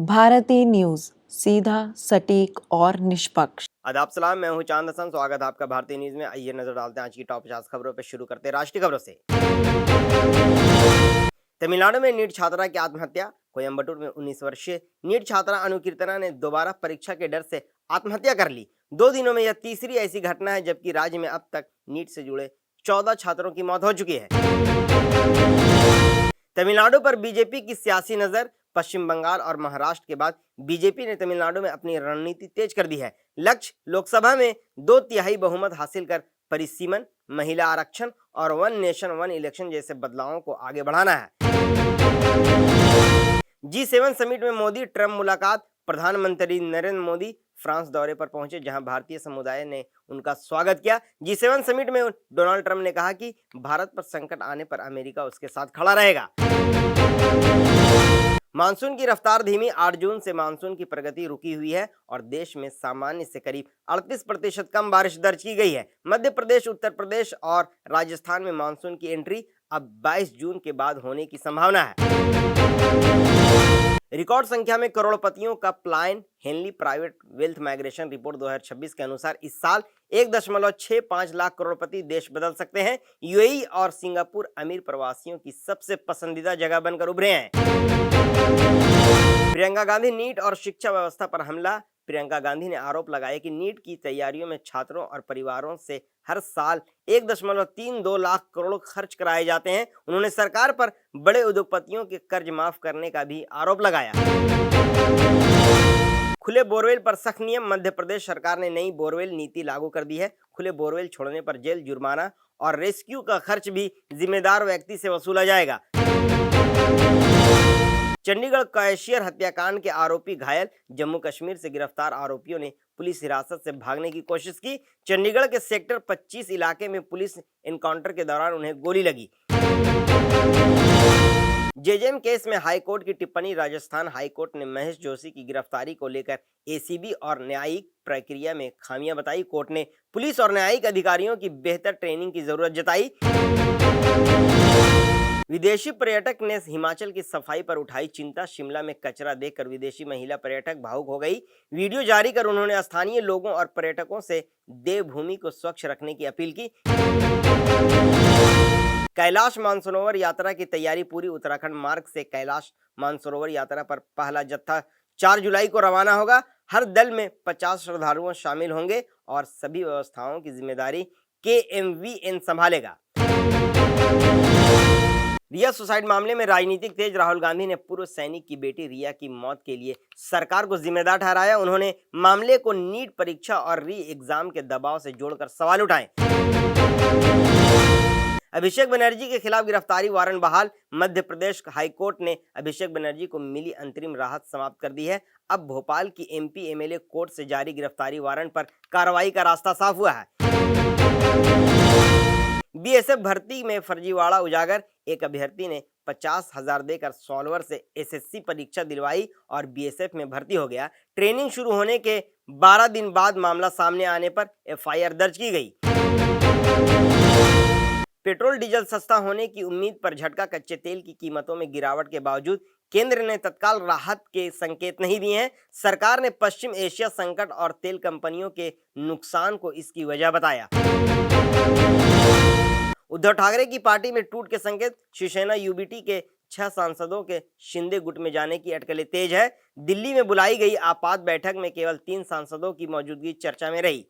भारतीय न्यूज, सीधा, सटीक और निष्पक्ष। आदाब सलाम, मैं हूं चांद हसन। स्वागत है आपका भारतीय न्यूज में। आइए नजर डालते हैं आज की टॉप 50 खबरों पर। शुरू करते हैं राष्ट्रीय खबरों से। तमिलनाडु में नीट छात्रा की आत्महत्या। कोयम्बटूर में 19 वर्षीय नीट छात्रा अनुकीर्तना ने दोबारा परीक्षा के डर से आत्महत्या कर ली। 2 दिनों में यह तीसरी ऐसी घटना है, जबकि राज्य में अब तक नीट से जुड़े 14 छात्रों की मौत हो चुकी है। तमिलनाडु पर बीजेपी की सियासी नजर। पश्चिम बंगाल और महाराष्ट्र के बाद बीजेपी ने तमिलनाडु में अपनी रणनीति तेज कर दी है। लक्ष्य लोकसभा में 2/3 बहुमत हासिल कर परिसीमन, महिला आरक्षण और वन नेशन वन इलेक्शन जैसे बदलावों को आगे बढ़ाना है। G7 समिट में मोदी ट्रंप मुलाकात। प्रधानमंत्री नरेंद्र मोदी फ्रांस दौरे पर पहुंचे, जहां भारतीय समुदाय ने उनका स्वागत किया। G7 समिट में डोनाल्ड ट्रंप ने कहा कि भारत पर संकट आने पर अमेरिका उसके साथ खड़ा रहेगा। मानसून की रफ्तार धीमी। 8 जून से मानसून की प्रगति रुकी हुई है और देश में सामान्य से करीब 38% कम बारिश दर्ज की गई है। मध्य प्रदेश, उत्तर प्रदेश और राजस्थान में मानसून की एंट्री अब 22 जून के बाद होने की संभावना है। रिकॉर्ड संख्या में करोड़पतियों का पलायन। Henley private wealth migration report 2026 के अनुसार इस साल 1.65 लाख करोड़पति देश बदल सकते हैं। यूएई और सिंगापुर अमीर प्रवासियों की सबसे पसंदीदा जगह बनकर उभरे हैं। प्रियंका गांधी नीट और शिक्षा व्यवस्था पर हमला। प्रियंका गांधी ने आरोप लगाया कि नीट की तैयारियों में छात्रों और परिवारों से हर साल 1.32 लाख करोड़ खर्च कराए जाते हैं। उन्होंने सरकार पर बड़े उद्योगपतियों के कर्ज माफ करने का भी आरोप लगाया। खुले बोरवेल पर सख्त नियम। मध्य प्रदेश सरकार ने नई बोरवेल नीति लागू कर दी है। खुले बोरवेल छोड़ने पर जेल, जुर्माना और रेस्क्यू का खर्च भी जिम्मेदार व्यक्ति से वसूला जाएगा। चंडीगढ़ कैशियर हत्याकांड के आरोपी घायल। जम्मू कश्मीर से गिरफ्तार आरोपियों ने पुलिस हिरासत से भागने की कोशिश की। चंडीगढ़ के सेक्टर 25 इलाके में पुलिस एनकाउंटर के दौरान उन्हें गोली लगी। जेजेएम केस में हाईकोर्ट की टिप्पणी। राजस्थान हाईकोर्ट ने महेश जोशी की गिरफ्तारी को लेकर एसीबी और न्यायिक प्रक्रिया में खामियां बताई। कोर्ट ने पुलिस और न्यायिक अधिकारियों की बेहतर ट्रेनिंग की जरूरत जताई। विदेशी पर्यटक ने हिमाचल की सफाई पर उठाई चिंता। शिमला में कचरा देखकर विदेशी महिला पर्यटक भावुक हो गई। वीडियो जारी कर उन्होंने स्थानीय लोगों और पर्यटकों से देवभूमि को स्वच्छ रखने की अपील की। कैलाश मानसरोवर यात्रा की तैयारी पूरी। उत्तराखंड मार्ग से कैलाश मानसरोवर यात्रा पर पहला जत्था 4 जुलाई को रवाना होगा। हर दल में 50 श्रद्धालुओं शामिल होंगे और सभी व्यवस्थाओं की जिम्मेदारी KMVN संभालेगा। रिया सुसाइड मामले में राजनीतिक तेज। राहुल गांधी ने पूर्व सैनिक की बेटी रिया की मौत के लिए सरकार को जिम्मेदार ठहराया। उन्होंने मामले को नीट परीक्षा और री एग्जाम के दबाव से जोड़कर सवाल उठाए। अभिषेक बनर्जी के खिलाफ गिरफ्तारी वारंट बहाल। मध्य प्रदेश हाईकोर्ट ने अभिषेक बनर्जी को मिली अंतरिम राहत समाप्त कर दी है। अब भोपाल की MP MLA कोर्ट से जारी गिरफ्तारी वारंट पर कार्रवाई का रास्ता साफ हुआ है। BSF भर्ती में फर्जीवाड़ा उजागर। एक अभ्यर्थी ने 50,000 देकर सॉल्वर से SSC परीक्षा दिलवाई और BSF में भर्ती हो गया। ट्रेनिंग शुरू होने के 12 दिन बाद मामला सामने आने पर FIR दर्ज की गई। पेट्रोल डीजल सस्ता होने की उम्मीद पर झटका। कच्चे तेल की कीमतों में गिरावट के बावजूद केंद्र ने तत्काल राहत के संकेत नहीं दिए हैं। सरकार ने पश्चिम एशिया संकट और तेल कंपनियों के नुकसान को इसकी वजह बताया। उद्धव ठाकरे की पार्टी में टूट के संकेत। शिवसेना UBT के 6 सांसदों के शिंदे गुट में जाने की अटकलें तेज है। दिल्ली में बुलाई गई आपात बैठक में केवल 3 सांसदों की मौजूदगी चर्चा में रही।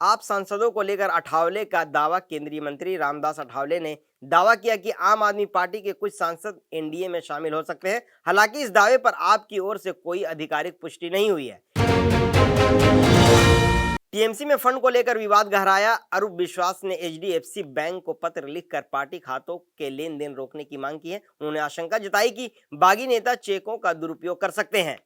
आप सांसदों को लेकर अठावले का दावा। केंद्रीय मंत्री रामदास अठावले ने दावा किया कि आम आदमी पार्टी के कुछ सांसद NDA में शामिल हो सकते हैं। हालांकि इस दावे पर आपकी ओर से कोई आधिकारिक पुष्टि नहीं हुई है। TMC में फंड को लेकर विवाद गहराया। अरूप विश्वास ने HDFC बैंक को पत्र लिखकर पार्टी खातों के लेन देन रोकने की मांग की है। उन्होंने आशंका जताई कि बागी नेता चेकों का दुरुपयोग कर सकते हैं।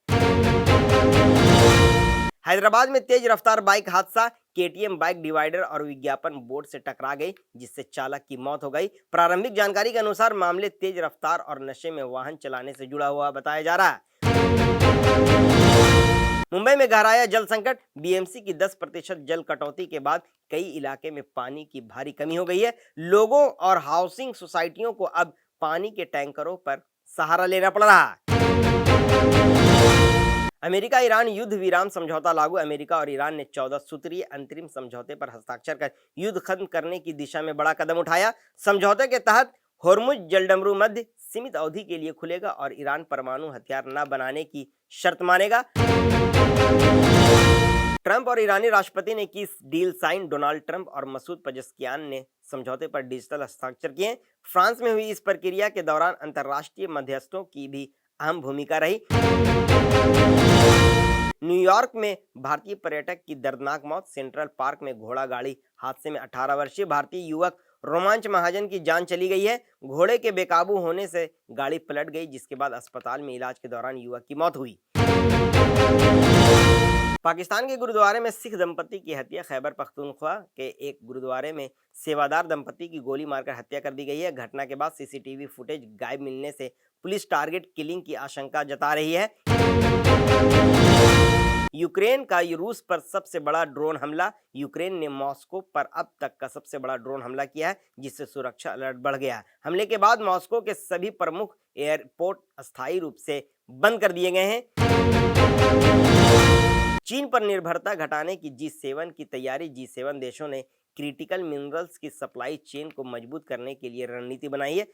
हैदराबाद में तेज रफ्तार बाइक हादसा। KTM बाइक डिवाइडर और विज्ञापन बोर्ड से टकरा गई, जिससे चालक की मौत हो गई। प्रारंभिक जानकारी के अनुसार मामले तेज रफ्तार और नशे में वाहन चलाने से जुड़ा हुआ बताया जा रहा है। मुंबई में गहराया जल संकट। BMC की 10% जल कटौती के बाद कई इलाके में पानी की भारी कमी हो गई है। लोगों और हाउसिंग सोसाइटियों को अब पानी के टैंकरों पर सहारा लेना पड़ रहा है। अमेरिका ईरान युद्ध विराम समझौता लागू। अमेरिका और ईरान ने 14 सूत्रीय अंतरिम समझौते पर हस्ताक्षर कर युद्ध खत्म करने की दिशा में बड़ा कदम उठाया। समझौते के तहत होर्मुज जलडमरू मध्य सीमित अवधि के लिए खुलेगा और ईरान परमाणु हथियार न बनाने की शर्त मानेगा। ट्रंप और ईरानी राष्ट्रपति ने की डील साइन। डोनाल्ड ट्रंप और मसूद पजेस्कियान ने समझौते पर डिजिटल हस्ताक्षर किए। फ्रांस में हुई इस प्रक्रिया के दौरान अंतर्राष्ट्रीय मध्यस्थों की भी अहम भूमिका रही। न्यूयॉर्क में भारतीय पर्यटक की दर्दनाक मौत। सेंट्रल पार्क में घोड़ा गाड़ी हादसे में 18 वर्षीय भारतीय युवक रोमांच महाजन की जान चली गई है। घोड़े के बेकाबू होने से गाड़ी पलट गई, जिसके बाद अस्पताल में इलाज के दौरान युवक की मौत हुई। पाकिस्तान के गुरुद्वारे में सिख दंपति की हत्या। खैबर पख्तूनख्वा के एक गुरुद्वारे में सेवादार दंपति की गोली मारकर हत्या कर दी गई है। घटना के बाद सीसीटीवी फुटेज गायब मिलने से पुलिस टारगेट किलिंग की आशंका जता रही है। यूक्रेन का रूस पर सबसे बड़ा ड्रोन हमला। यूक्रेन ने मॉस्को पर अब तक का सबसे बड़ा ड्रोन हमला किया है, जिससे सुरक्षा अलर्ट बढ़ गया है। हमले के बाद मॉस्को के सभी प्रमुख एयरपोर्ट अस्थायी रूप से बंद कर दिए गए हैं। चीन पर निर्भरता घटाने की G7 की तैयारी। G7 देशों ने क्रिटिकल मिनरल्स की सप्लाई चेन को मजबूत करने के लिए रणनीति बनाई है।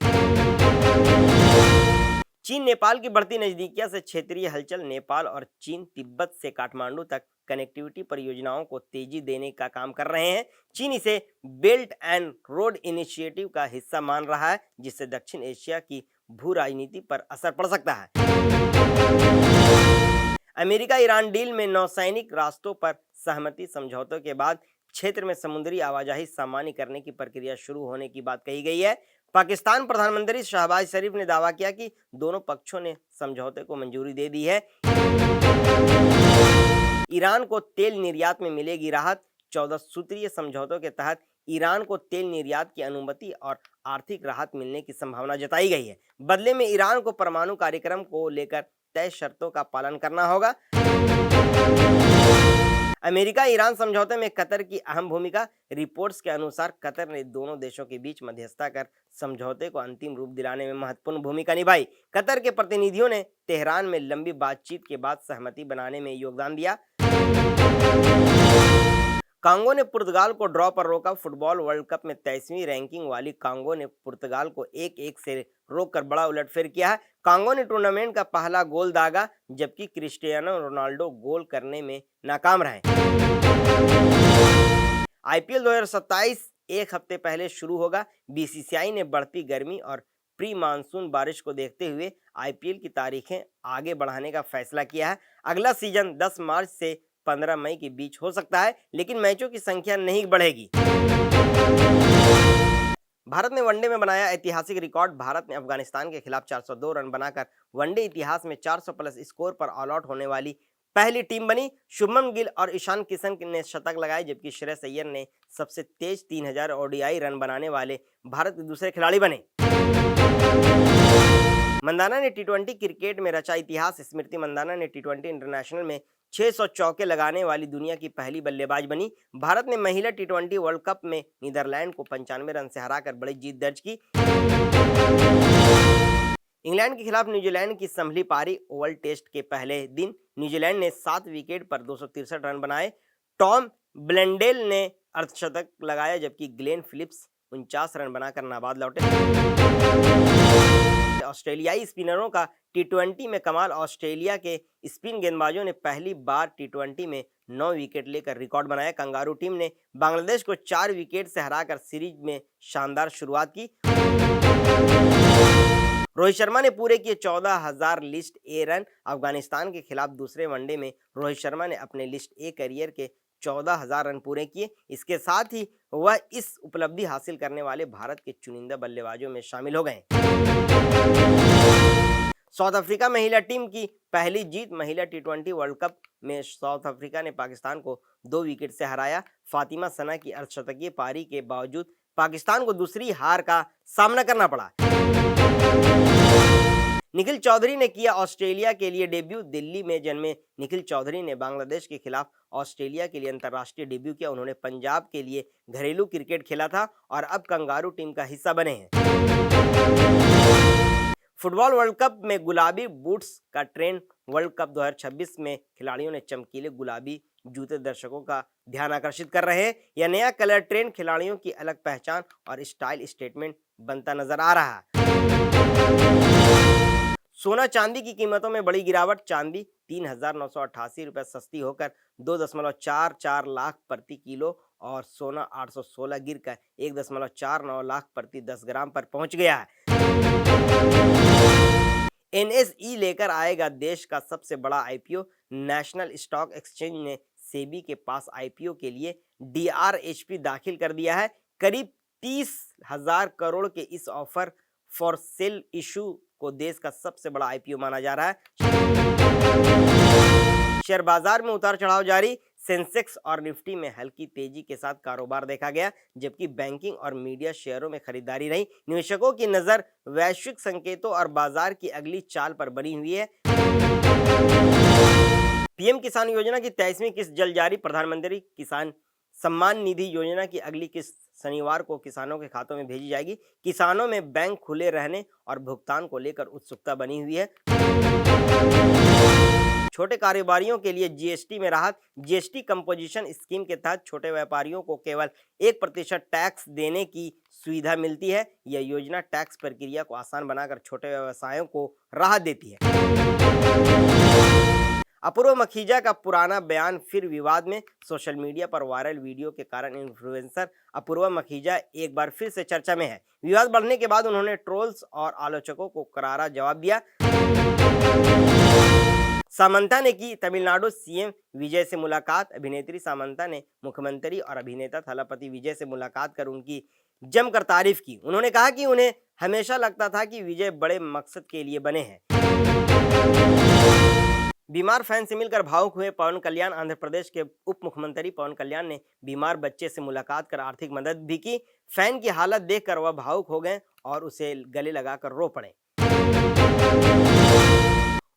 चीन नेपाल की बढ़ती नजदीकियों से क्षेत्रीय हलचल। नेपाल और चीन तिब्बत से काठमांडू तक कनेक्टिविटी परियोजनाओं को तेजी देने का काम कर रहे हैं। चीन इसे बेल्ट एंड रोड इनिशिएटिव का हिस्सा मान रहा है, जिससे दक्षिण एशिया की भू राजनीति पर असर पड़ सकता है। अमेरिका ईरान डील में नौसैनिक रास्तों पर सहमति। समझौतों के बाद क्षेत्र में समुद्री आवाजाही सामान्य करने की प्रक्रिया शुरू होने की बात कही गई है। पाकिस्तान प्रधानमंत्री शहबाज शरीफ ने दावा किया कि दोनों पक्षों ने समझौते को मंजूरी दे दी है। ईरान को तेल निर्यात में मिलेगी राहत। 14 सूत्रीय समझौतों के तहत ईरान को तेल निर्यात की अनुमति और आर्थिक राहत मिलने की संभावना जताई गई है। बदले में ईरान को परमाणु कार्यक्रम को लेकर तय शर्तों का पालन करना होगा। अमेरिका ईरान समझौते में कतर की अहम भूमिका। रिपोर्ट्स के अनुसार कतर ने दोनों देशों के बीच मध्यस्थता कर समझौते को अंतिम रूप दिलाने में महत्वपूर्ण भूमिका निभाई। कतर के प्रतिनिधियों ने तेहरान में लंबी बातचीत के बाद सहमति बनाने में योगदान दिया। कांगो ने पुर्तगाल को ड्रॉ पर रोका। फुटबॉल वर्ल्ड कप में 23वीं रैंकिंग वाली कांगो ने पुर्तगाल को 1-1 से रोककर बड़ा उलटफेर किया है। कांगो ने टूर्नामेंट का पहला गोल दागा, जबकि क्रिस्टियानो रोनाल्डो गोल करने में नाकाम रहे। आईपीएल 2027 एक हफ्ते पहले शुरू होगा। बीसीसीआई ने बढ़ती गर्मी और प्री मानसून बारिश को देखते हुए आईपीएल की तारीखें आगे बढ़ाने का फैसला किया है। अगला सीजन 10 मार्च से 15 मई के बीच हो सकता है, लेकिन मैचों की संख्या नहीं बढ़ेगी। भारत ने वनडे में बनाया ऐतिहासिक रिकॉर्ड। भारत ने अफगानिस्तान के खिलाफ 402 रन बनाकर वनडे इतिहास में 400 प्लस स्कोर पर ऑल आउट होने वाली पहली टीम बनी। शुभमन गिल और ईशान किशन ने शतक लगाए, जबकि श्रेयस अय्यर ने सबसे तेज 3000 ओडीआई रन बनाने वाले भारत के दूसरे खिलाड़ी बने। मंदाना ने टी20 क्रिकेट में रचा इतिहास। स्मृति मंदाना ने टी20 इंटरनेशनल में 600 चौके लगाने वाली दुनिया की पहली बल्लेबाज बनी। भारत ने महिला टी20 वर्ल्ड कप में नीदरलैंड को 95 रन से हराकर बड़ी जीत दर्ज की। इंग्लैंड के खिलाफ न्यूजीलैंड की संभली पारी। ओवल टेस्ट के पहले दिन न्यूजीलैंड ने 7 विकेट पर 263 रन बनाए। टॉम ब्लेंडेल ने अर्धशतक लगाया, जबकि ग्लेन फिलिप्स 49 रन बनाकर नाबाद लौटे। ऑस्ट्रेलियाई स्पिनरों का टी20 में कमाल। ऑस्ट्रेलिया के स्पिन गेंदबाजों ने पहली बार टी20 में 9 विकेट लेकर रिकॉर्ड बनाया। कंगारू टीम ने बांग्लादेश को 4 विकेट से हराकर सीरीज में शानदार शुरुआत की। रोहित शर्मा ने पूरे किए 14,000 लिस्ट ए रन। अफगानिस्तान के खिलाफ दूसरे वनडे में रोहित शर्मा ने अपने लिस्ट ए करियर के 14,000 रन पूरे किए। इसके साथ ही वह इस उपलब्धि हासिल करने वाले भारत के चुनिंदा बल्लेबाजों में शामिल हो गए। साउथ अफ्रीका महिला टीम की पहली जीत। महिला टी20 वर्ल्ड कप में साउथ अफ्रीका ने पाकिस्तान को 2 विकेट से हराया। फातिमा सना की अर्धशतकीय पारी के बावजूद पाकिस्तान को दूसरी हार का सामना करना पड़ा। निखिल चौधरी ने किया ऑस्ट्रेलिया के लिए डेब्यू। दिल्ली में जन्मे निखिल चौधरी ने बांग्लादेश के खिलाफ ऑस्ट्रेलिया के लिए अंतर्राष्ट्रीय डेब्यू किया। उन्होंने पंजाब के लिए घरेलू क्रिकेट खेला था और अब कंगारू टीम का हिस्सा बने हैं। फुटबॉल वर्ल्ड कप में गुलाबी बूट्स का ट्रेंड। वर्ल्ड कप 2026 में खिलाड़ियों ने चमकीले गुलाबी जूते दर्शकों का ध्यान आकर्षित कर रहे हैं। यह नया कलर ट्रेंड खिलाड़ियों की अलग पहचान और स्टाइल स्टेटमेंट बनता नजर आ रहा है। सोना चांदी की कीमतों में बड़ी गिरावट। चांदी 3,988 रुपये सस्ती होकर 2.44 लाख प्रति किलो और सोना 816 गिरकर 1.49 लाख प्रति 10 ग्राम पर पहुंच गया है। NSE लेकर आएगा देश का सबसे बड़ा आईपीओ। नेशनल स्टॉक एक्सचेंज ने सेबी के पास आईपीओ के लिए DRHP दाखिल कर दिया है। करीब 30,000 करोड़ के इस ऑफर फॉर सेल इशू को देश का सबसे बड़ा आईपीओ माना जा रहा है। शेयर बाजार में उतार चढ़ाव जारी। सेंसेक्स और निफ्टी में हल्की तेजी के साथ कारोबार देखा गया, जबकि बैंकिंग और मीडिया शेयरों में खरीदारी रही। निवेशकों की नजर वैश्विक संकेतों और बाजार की अगली चाल पर बनी हुई है। पीएम किसान योजना की 23वीं किस्त जल्द जारी। प्रधानमंत्री किसान सम्मान निधि योजना की अगली किस्त शनिवार को किसानों के खातों में भेजी जाएगी। किसानों में बैंक खुले रहने और भुगतान को लेकर उत्सुकता बनी हुई है। छोटे कारोबारियों के लिए जीएसटी में राहत। जीएसटी कंपोजिशन स्कीम के तहत छोटे व्यापारियों को केवल 1% टैक्स देने की सुविधा मिलती है। यह योजना टैक्स प्रक्रिया को आसान बनाकर छोटे व्यवसायों को राहत देती है। अपूर्व मखीजा का पुराना बयान फिर विवाद में। सोशल मीडिया पर वायरल वीडियो के कारण इन्फ्लुएंसर अपूर्व मखीजा एक बार फिर से चर्चा में है। विवाद बढ़ने के बाद उन्होंने ट्रोल्स और आलोचकों को करारा जवाब दिया। सामंता ने की तमिलनाडु सीएम विजय से मुलाकात। अभिनेत्री सामंता ने मुख्यमंत्री और अभिनेता थलापति विजय से मुलाकात कर उनकी जमकर तारीफ की। उन्होंने कहा कि उन्हें हमेशा लगता था कि विजय बड़े मकसद के लिए बने हैं। बीमार फैन से मिलकर भावुक हुए पवन कल्याण। आंध्र प्रदेश के उप मुख्यमंत्री पवन कल्याण ने बीमार बच्चे से मुलाकात कर आर्थिक मदद भी की। फैन की हालत देखकर वह भावुक हो गए और उसे गले लगाकर रो पड़े।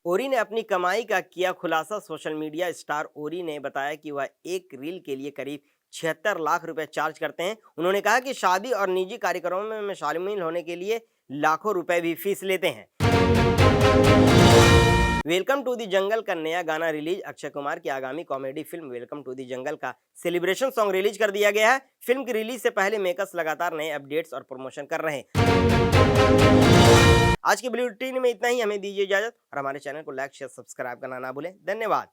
ओरी ने अपनी कमाई का किया खुलासा। सोशल मीडिया स्टार ओरी ने बताया कि वह एक रील के लिए करीब 76 लाख रुपए चार्ज करते हैं। उन्होंने कहा कि शादी और निजी कार्यक्रमों में शामिल होने के लिए लाखों रुपए भी फीस लेते हैं। वेलकम टू दी जंगल का नया गाना रिलीज। अक्षय कुमार की आगामी comedy film welcome to the jungle का सेलिब्रेशन सॉन्ग रिलीज कर दिया गया है। फिल्म की रिलीज से पहले मेकर्स लगातार नए अपडेट्स और प्रमोशन कर रहे हैं। आज की बुलेटिन में इतना ही। हमें दीजिए इजाजत और हमारे चैनल को लाइक शेयर सब्सक्राइब करना ना भूलें। धन्यवाद।